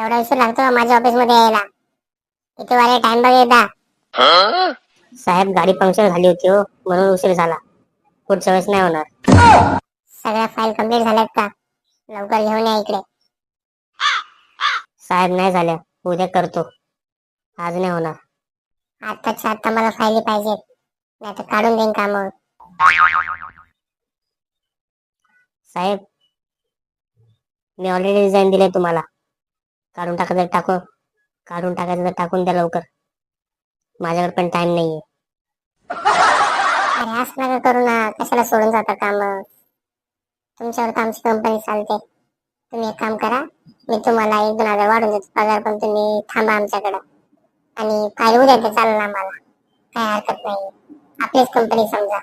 एवढा उशीर लागतो माझ्या ऑफिस मध्ये यायला? किती वाले टाइम बघ एकदा. साहेब गाडी पंक्चर झाली होती हो, म्हणून उशीर झाला. पुढच्या वेळेस नाही होणार. सगळ्या फाईल कंप्लीट झाल्यात का? लवकर घेऊन या इकडे. साहेब नाही झाल्या, उद्या करतो. आज नाही होणार. आत्ताच्या आत्ता मला फायली पाहिजेत, नाही तर काढून देईन कामावर. साहेब मी ऑलरेडी डिझाईन दिले तुम्हाला. काढून टाकायचं तर टाकून द्या लवकर. माझ्याकडे पण टाइम नाहीये. अरे असं नका करू ना, कशाला सोडून जाता काम? तुमच्यावर तर आमची कंपनी चालते. तुम्ही एक काम करा, मी तुम्हाला 1-2 हजार वाढून देतो पगार, पण तुम्ही थांबा आमच्याकडं. आणि फाईल उद्या तर चालेल आम्हाला, काही हरकत नाही. आपलीच कंपनी समजा.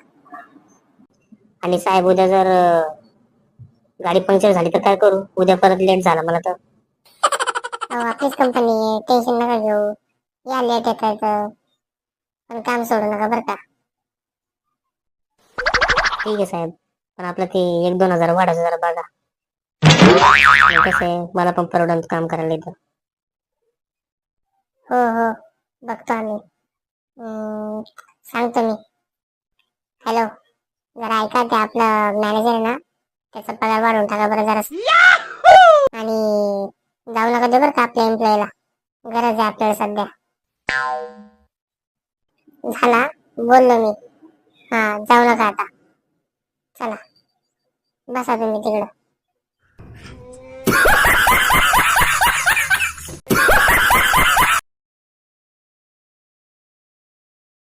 आणि साहेब उद्या जर गाडी पंक्चर झाली तर काय करू? उद्या परत लेट झाला मला तर. आपलीच कंपनी आहे, टेन्शन नका घेऊ. या लेट येतायचं, पण काम सोडू नका बरं का. ठीक आहे साहेब, पण आपलं ते 1-2 हजार वाढायचं जरा बघा. कसं आहे, मला पण परवडून काम करायला इथं. हो हो, बघतो आम्ही. सांगतो मी. हॅलो, जरा ऐका, ते आपलं मॅनेजर आहे ना, त्याचा पगार वाढवून टाका बरं जरा. आणि जाऊ नका दे बरं का आपल्या एम्प्लॉयला, गरज आहे आपल्याला सध्या. झाला, बोललो मी. हा, जाऊ नका आता. चला, बसा तुम्ही तिकडं.